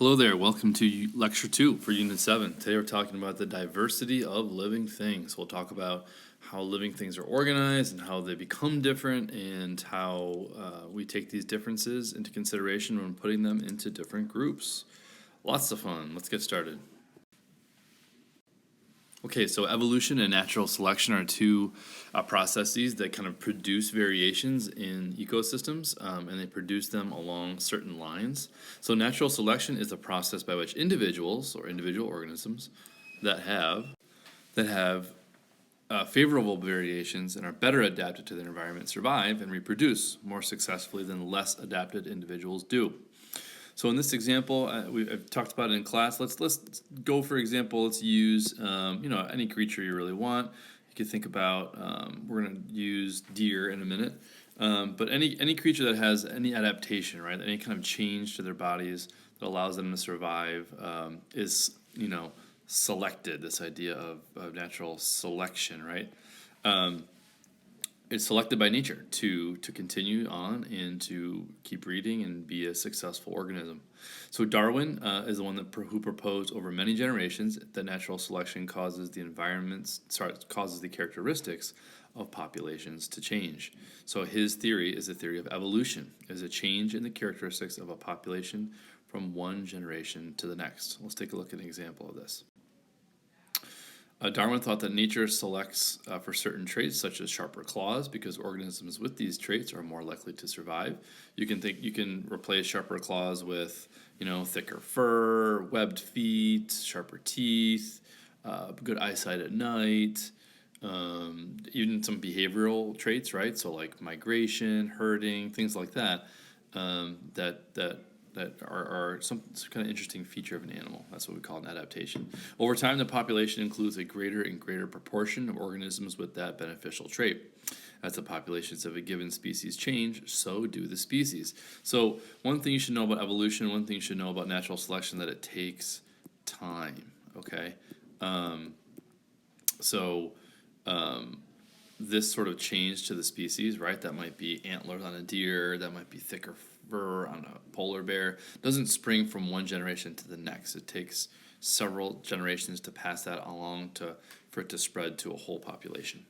Hello there, welcome to Lecture 2 for Unit 7. Today we're talking about the diversity of living things. We'll talk about how living things are organized and how they become different and how we take these differences into consideration when putting them into different groups. Lots of fun. Let's get started. Okay, so evolution and natural selection are two processes that kind of produce variations in ecosystems, and they produce them along certain lines. So natural selection is the process by which individuals or individual organisms that have favorable variations and are better adapted to their environment survive and reproduce more successfully than less adapted individuals do. So in this example, I've talked about it in class. Let's go, for example, let's use any creature you really want. You could think about, we're going to use deer in a minute, but any creature that has any adaptation, right, any kind of change to their bodies that allows them to survive is, selected, this idea of natural selection, right? It's selected by nature to continue on and to keep breeding and be a successful organism. So Darwin is the one who proposed over many generations that natural selection causes the characteristics of populations to change. So his theory is a theory of evolution, is a change in the characteristics of a population from one generation to the next. Let's take a look at an example of this. Darwin thought that nature selects for certain traits, such as sharper claws, because organisms with these traits are more likely to survive. You can replace sharper claws with, thicker fur, webbed feet, sharper teeth, good eyesight at night, even some behavioral traits, right? So like migration, herding, things like that. That are some kind of interesting feature of an animal. That's what we call an adaptation. Over time, the population includes a greater and greater proportion of organisms with that beneficial trait. As the populations of a given species change, so do the species. So one thing you should know about evolution, one thing you should know about natural selection, that it takes time, okay? This sort of change to the species, right? That might be antlers on a deer, that might be thicker fur on a polar bear, doesn't spring from one generation to the next. It takes several generations to pass that along for it to spread to a whole population.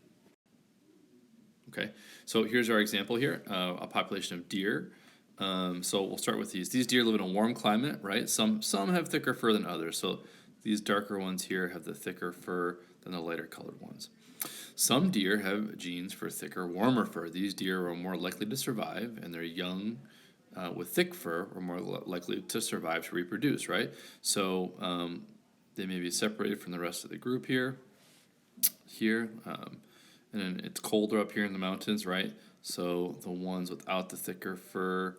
Okay, so here's our example here, a population of deer. So we'll start with these. These deer live in a warm climate, right? Some have thicker fur than others. So these darker ones here have the thicker fur than the lighter colored ones. Some deer have genes for thicker, warmer fur. These deer are more likely to survive, and their young with thick fur are more likely to survive to reproduce, right? So they may be separated from the rest of the group here, and then it's colder up here in the mountains, right? So the ones without the thicker fur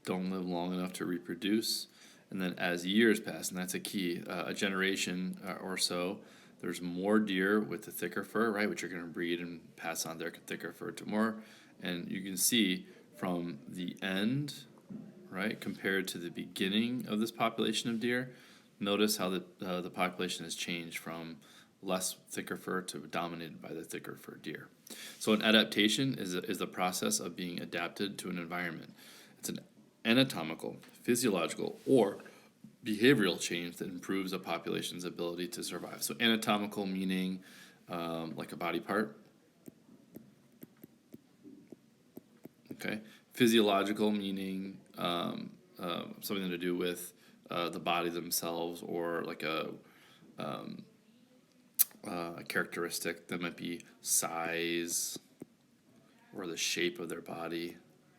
don't live long enough to reproduce. And then as years pass, and that's a key, a generation or so, there's more deer with the thicker fur, right, which are going to breed and pass on their thicker fur to more. And you can see from the end, right, compared to the beginning of this population of deer, notice how the population has changed from less thicker fur to dominated by the thicker fur deer. So an adaptation is the process of being adapted to an environment. It's an anatomical, physiological, or behavioral change that improves a population's ability to survive. So anatomical meaning like a body part. Okay. Physiological meaning something to do with the body themselves, or like a characteristic that might be size or the shape of their body,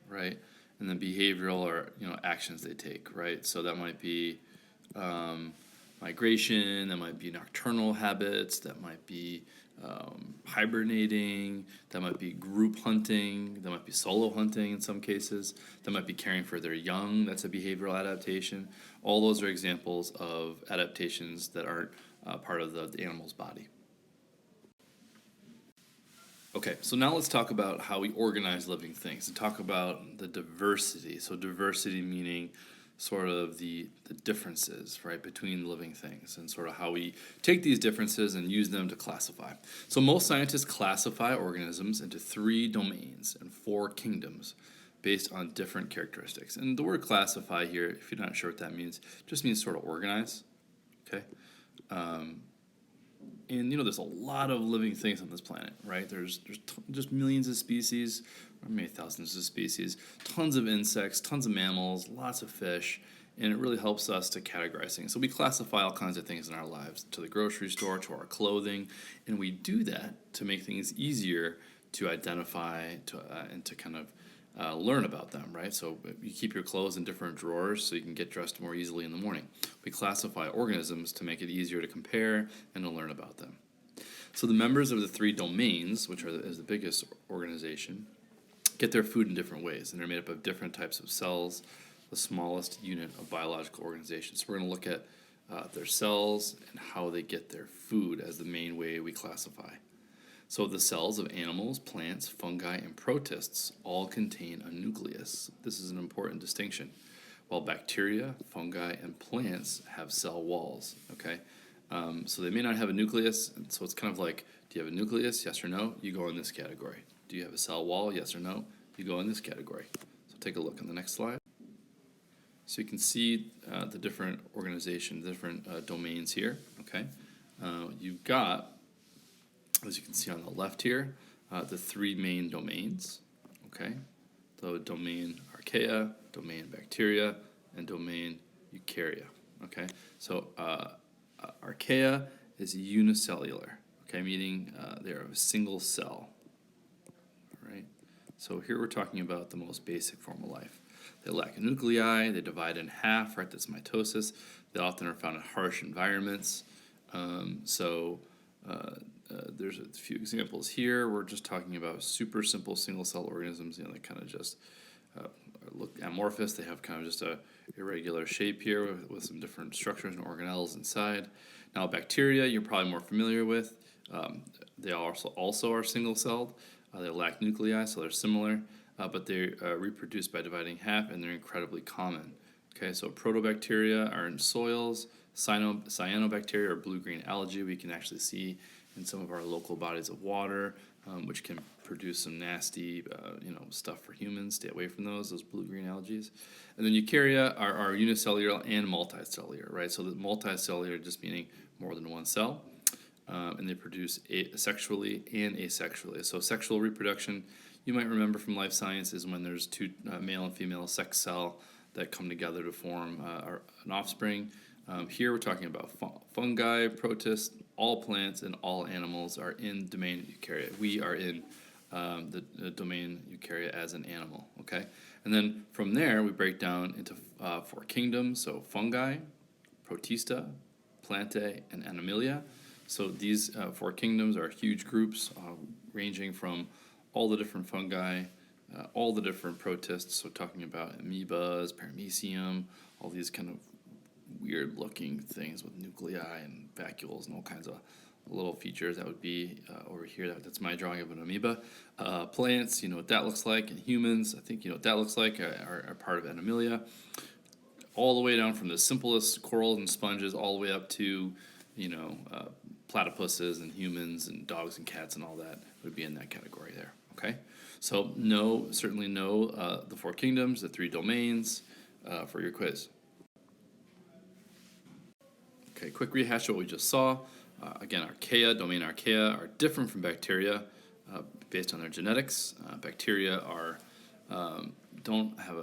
right? And then behavioral are actions they take, right? So that might be migration, that might be nocturnal habits, that might be hibernating, that might be group hunting, that might be solo hunting in some cases, that might be caring for their young, that's a behavioral adaptation. All those are examples of adaptations that aren't part of the animal's body. Okay, so now let's talk about how we organize living things and talk about the diversity. So diversity meaning sort of the differences, right, between living things, and sort of how we take these differences and use them to classify. So most scientists classify organisms into 3 domains and 4 kingdoms. based on different characteristics. And the word classify here, if you're not sure what that means, just means sort of organize. Okay. And there's a lot of living things on this planet, right? There's just millions of species, or maybe thousands of species, tons of insects, tons of mammals, lots of fish, and it really helps us to categorize things. So we classify all kinds of things in our lives, to the grocery store, to our clothing, and we do that to make things easier to identify and to kind of learn about them, right? So you keep your clothes in different drawers so you can get dressed more easily in the morning. We classify organisms to make it easier to compare and to learn about them. So the members of the three domains, which is the biggest organization, get their food in different ways, and they're made up of different types of cells, the smallest unit of biological organization. So we're going to look at their cells and how they get their food as the main way we classify. So the cells of animals, plants, fungi, and protists all contain a nucleus. This is an important distinction. While bacteria, fungi, and plants have cell walls, okay? So they may not have a nucleus, and so it's kind of like, do you have a nucleus? Yes or no? You go in this category. Do you have a cell wall? Yes or no? You go in this category. So take a look on the next slide. So you can see the different organization, different domains here, okay? You've got, as you can see on the left here, the three main domains, okay? The domain archaea, domain bacteria, and domain eukarya, okay? So archaea is unicellular, okay, meaning they're a single cell, right? So here we're talking about the most basic form of life. They lack a nuclei, they divide in half, right? That's mitosis. They often are found in harsh environments. There's a few examples here. We're just talking about super simple single cell organisms, that kind of just look amorphous. They have kind of just a irregular shape here with some different structures and organelles inside. Now bacteria, you're probably more familiar with. They also are single celled. They lack nuclei, so they're similar, but they reproduce by dividing half, and they're incredibly common. Okay, so protobacteria are in soils. Cyanobacteria or blue-green algae we can actually see in some of our local bodies of water, which can produce some nasty stuff for humans. Stay away from those blue-green algae. And then eukarya are unicellular and multicellular, right? So the multicellular just meaning more than one cell, and they produce sexually and asexually. So sexual reproduction, you might remember from life science, is when there's two male and female sex cell that come together to form an offspring. Here we're talking about fungi, protists, all plants, and all animals are in domain eukarya. We are in the domain eukarya as an animal, okay? And then from there, we break down into four kingdoms, so fungi, protista, plantae, and animalia. So these four kingdoms are huge groups ranging from all the different fungi, all the different protists, so talking about amoebas, paramecium, all these kind of weird looking things with nuclei and vacuoles and all kinds of little features. That would be over here. That's my drawing of an amoeba. Plants, what that looks like. And humans, I think what that looks like are part of Animalia. All the way down from the simplest corals and sponges all the way up to, platypuses and humans and dogs and cats and all that would be in that category there, okay? So certainly know the four kingdoms, the three domains for your quiz. Okay, quick rehash of what we just saw. Again, archaea, domain archaea, are different from bacteria based on their genetics. Bacteria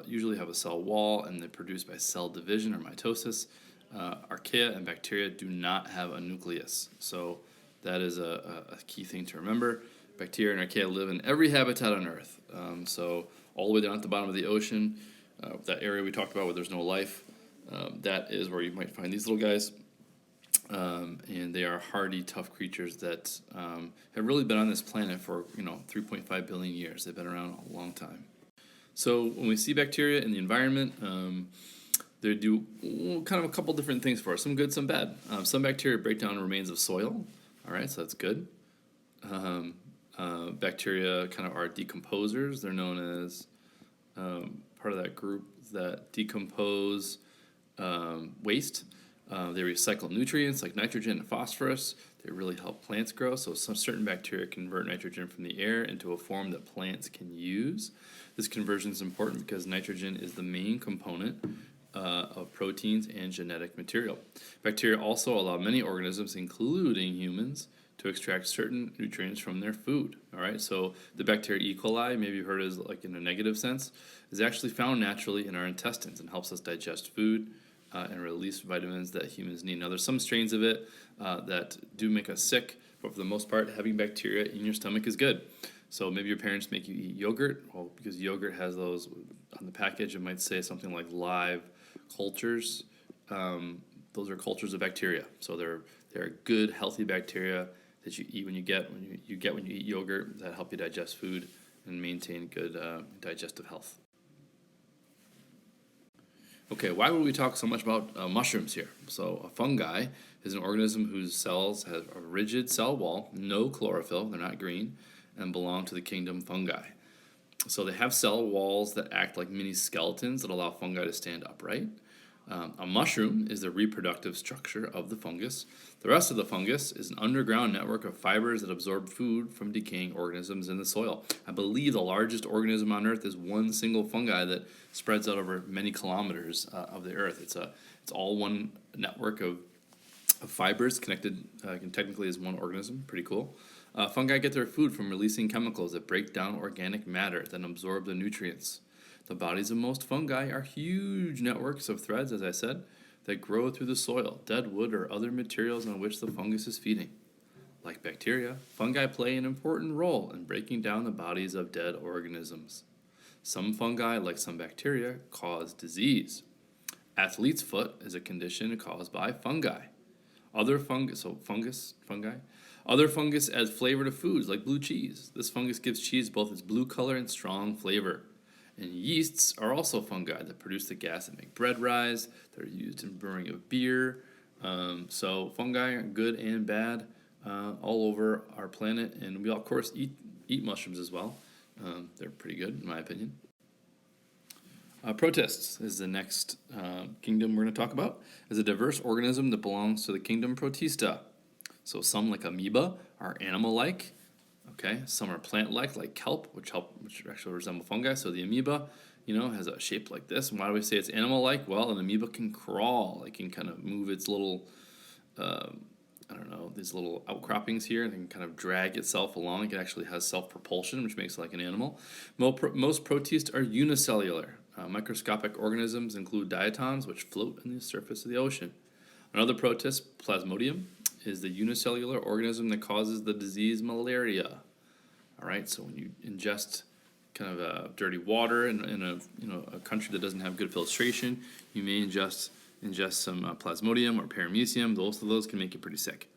usually have a cell wall, and they're produced by cell division or mitosis. Archaea and bacteria do not have a nucleus, so that is a key thing to remember. Bacteria and archaea live in every habitat on Earth, so all the way down at the bottom of the ocean, that area we talked about where there's no life, that is where you might find these little guys. And they are hardy, tough creatures that have really been on this planet for 3.5 billion years. They've been around a long time. So when we see bacteria in the environment, they do kind of a couple different things for us. Some good, some bad. Some bacteria break down remains of soil. All right, so that's good. Bacteria kind of are decomposers. They're known as part of that group that decompose waste. They recycle nutrients like nitrogen and phosphorus. They really help plants grow. So some certain bacteria convert nitrogen from the air into a form that plants can use. This conversion is important because nitrogen is the main component of proteins and genetic material. Bacteria also allow many organisms, including humans, to extract certain nutrients from their food. All right, so the bacteria E. coli, maybe you've heard as like in a negative sense, is actually found naturally in our intestines and helps us digest food and release vitamins that humans need. Now, there's some strains of it that do make us sick, but for the most part, having bacteria in your stomach is good. So maybe your parents make you eat yogurt, well, because yogurt has those on the package. It might say something like live cultures. Those are cultures of bacteria. So they're good, healthy bacteria that you eat when you eat yogurt that help you digest food and maintain good digestive health. Okay, why would we talk so much about mushrooms here? So a fungi is an organism whose cells have a rigid cell wall, no chlorophyll, they're not green, and belong to the kingdom fungi. So they have cell walls that act like mini skeletons that allow fungi to stand upright. A mushroom is the reproductive structure of the fungus. The rest of the fungus is an underground network of fibers that absorb food from decaying organisms in the soil. I believe the largest organism on Earth is one single fungi that spreads out over many kilometers of the Earth. It's all one network of fibers connected technically as one organism. Pretty cool. Fungi get their food from releasing chemicals that break down organic matter, then absorb the nutrients. The bodies of most fungi are huge networks of threads, as I said, that grow through the soil, dead wood, or other materials on which the fungus is feeding. Like bacteria, fungi play an important role in breaking down the bodies of dead organisms. Some fungi, like some bacteria, cause disease. Athlete's foot is a condition caused by fungi. Other fungus add flavor to foods like blue cheese. This fungus gives cheese both its blue color and strong flavor. And yeasts are also fungi that produce the gas that make bread rise. They're used in brewing of beer. So fungi are good and bad all over our planet, and we of course eat mushrooms as well. They're pretty good in my opinion. Protists is the next kingdom we're going to talk about. Is a diverse organism that belongs to the kingdom Protista. So some, like amoeba, are animal-like. Okay, some are plant-like kelp, which actually resemble fungi. So the amoeba, has a shape like this. And why do we say it's animal-like? Well, an amoeba can crawl. It can kind of move its little, these little outcroppings here, and it can kind of drag itself along. It actually has self-propulsion, which makes it like an animal. Most protists are unicellular. Microscopic organisms include diatoms, which float on the surface of the ocean. Another protist, Plasmodium, is the unicellular organism that causes the disease malaria. All right, so when you ingest kind of dirty water in a country that doesn't have good filtration, you may ingest some Plasmodium or Paramecium. Both of those can make you pretty sick.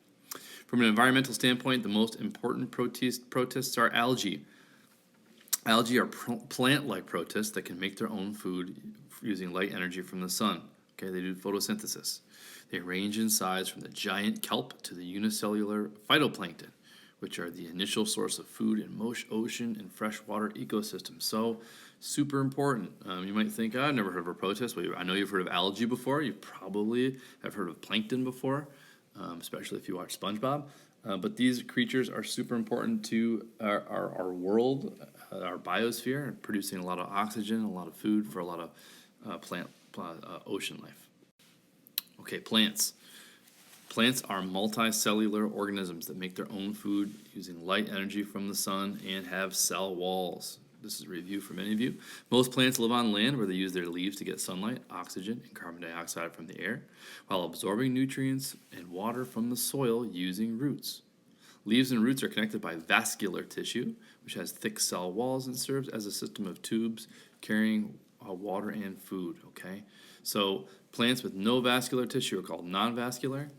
From an environmental standpoint, the most important protists are algae. Algae are plant-like protists that can make their own food using light energy from the sun. Okay, they do photosynthesis. They range in size from the giant kelp to the unicellular phytoplankton, which are the initial source of food in most ocean and freshwater ecosystems. So, super important. You might think, I've never heard of a protist. Well, I know you've heard of algae before. You probably have heard of plankton before, especially if you watch SpongeBob. But these creatures are super important to our world, our biosphere, producing a lot of oxygen, a lot of food for a lot of ocean life. Okay, plants. Plants are multicellular organisms that make their own food using light energy from the sun and have cell walls. This is a review for many of you. Most plants live on land where they use their leaves to get sunlight, oxygen, and carbon dioxide from the air, while absorbing nutrients and water from the soil using roots. Leaves and roots are connected by vascular tissue, which has thick cell walls and serves as a system of tubes carrying water and food. Okay, so plants with no vascular tissue are called non-vascular.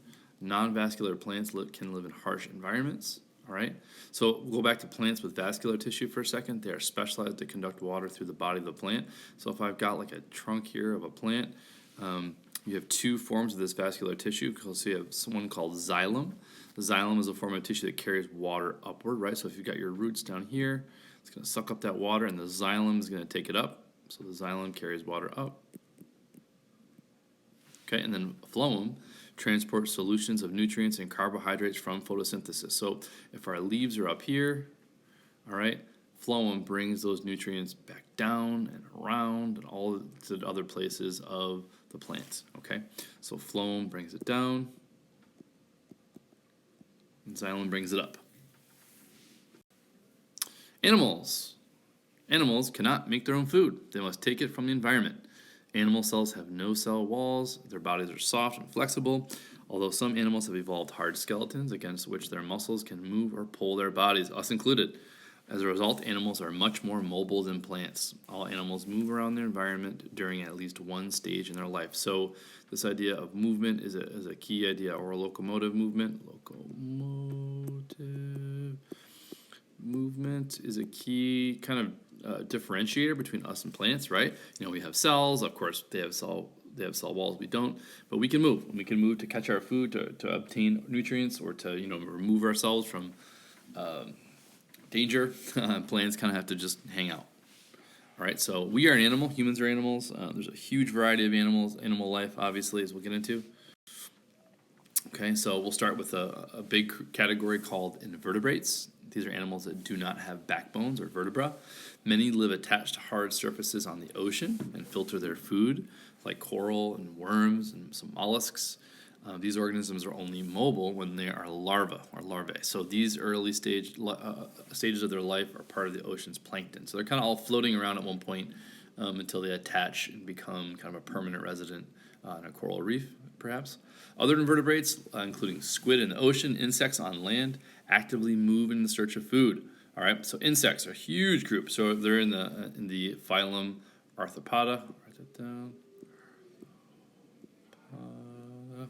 Non-vascular plants can live in harsh environments. All right, so we'll go back to plants with vascular tissue for a second. They are specialized to conduct water through the body of the plant. So if I've got like a trunk here of a plant, you have two forms of this vascular tissue. So you have one called xylem. The xylem is a form of tissue that carries water upward, right? So if you've got your roots down here, it's going to suck up that water, and the xylem is going to take it up. So the xylem carries water up. Okay, and then phloem transport solutions of nutrients and carbohydrates from photosynthesis. So if our leaves are up here, all right, phloem brings those nutrients back down and around and all to the other places of the plant, okay? So phloem brings it down, and xylem brings it up. Animals. Animals cannot make their own food. They must take it from the environment. Animal cells have no cell walls. Their bodies are soft and flexible, although some animals have evolved hard skeletons against which their muscles can move or pull their bodies, us included. As a result, animals are much more mobile than plants. All animals move around their environment during at least one stage in their life. So this idea of movement is a key idea, or locomotive movement. Locomotive movement is a key kind of differentiator between us and plants, right? You know, we have cells. Of course, they have cell walls. We don't, but we can move. We can move to catch our food, to obtain nutrients, or to remove ourselves from danger. Plants kind of have to just hang out. All right, so we are an animal. Humans are animals. There's a huge variety of animals, animal life, obviously, as we'll get into. Okay, so we'll start with a big category called invertebrates. These are animals that do not have backbones or vertebra. Many live attached to hard surfaces on the ocean and filter their food, like coral and worms and some mollusks. These organisms are only mobile when they are larvae. So these early stages of their life are part of the ocean's plankton. So they're kind of all floating around at one point until they attach and become kind of a permanent resident in a coral reef, perhaps. Other invertebrates, including squid in the ocean, insects on land, actively move in the search of food. All right, so insects are a huge group. So they're in the phylum Arthropoda. Write that down.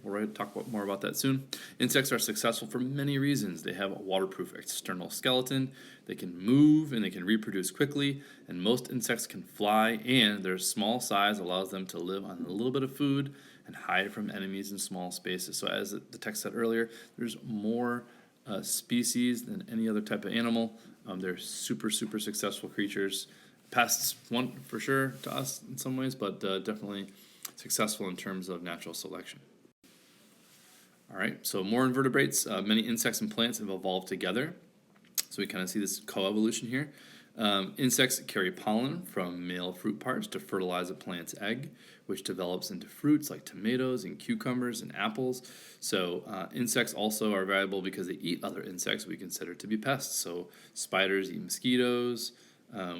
We'll talk more about that soon. Insects are successful for many reasons. They have a waterproof external skeleton, they can move, and they can reproduce quickly, and most insects can fly, and their small size allows them to live on a little bit of food and hide from enemies in small spaces. So as the text said earlier, there's more species than any other type of animal. They're super successful creatures. Pests, one for sure to us in some ways, but definitely successful in terms of natural selection. All right, so more invertebrates. Many insects and plants have evolved together. So we kind of see this coevolution here. Insects carry pollen from male fruit parts to fertilize a plant's egg, which develops into fruits like tomatoes and cucumbers and apples. So insects also are valuable because they eat other insects we consider to be pests. So spiders eat mosquitoes,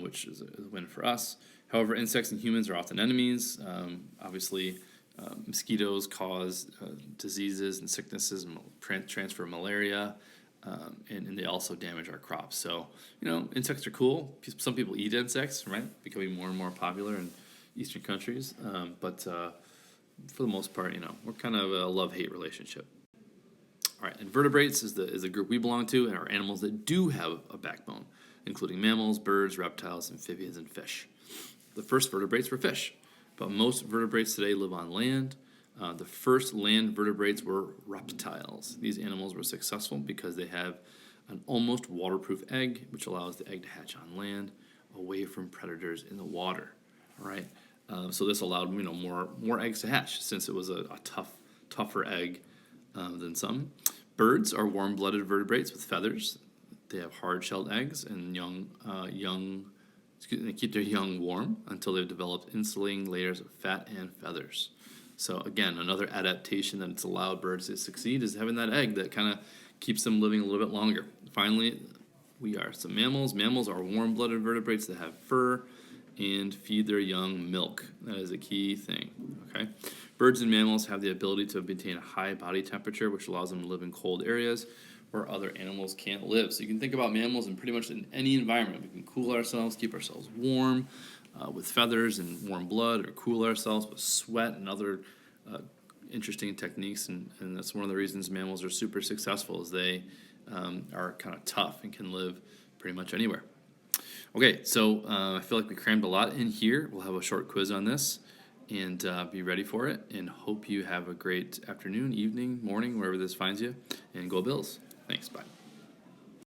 which is a win for us. However, insects and humans are often enemies. Obviously, mosquitoes cause diseases and sicknesses, and transfer malaria, and they also damage our crops. So, insects are cool. Some people eat insects, right? Becoming more and more popular in Eastern countries. But for the most part, we're kind of a love-hate relationship. All right, invertebrates is the group we belong to, and are animals that do have a backbone, including mammals, birds, reptiles, amphibians, and fish. The first vertebrates were fish, but most vertebrates today live on land. The first land vertebrates were reptiles. These animals were successful because they have an almost waterproof egg, which allows the egg to hatch on land, away from predators in the water. All right, so this allowed more eggs to hatch, since it was a tougher egg than some. Birds are warm-blooded vertebrates with feathers. They have hard-shelled eggs, and they keep their young warm until they've developed insulating layers of fat and feathers. So again, another adaptation that's allowed birds to succeed is having that egg that kind of keeps them living a little bit longer. Finally, we are some mammals. Mammals are warm-blooded vertebrates that have fur and feed their young milk. That is a key thing, okay? Birds and mammals have the ability to maintain a high body temperature, which allows them to live in cold areas where other animals can't live. So you can think about mammals in pretty much in any environment. We can cool ourselves, keep ourselves warm with feathers and warm blood, or cool ourselves with sweat and other interesting techniques. And that's one of the reasons mammals are super successful, is they are kind of tough and can live pretty much anywhere. Okay, so I feel like we crammed a lot in here. We'll have a short quiz on this, and be ready for it, and hope you have a great afternoon, evening, morning, wherever this finds you, and go Bills. Thanks, bye.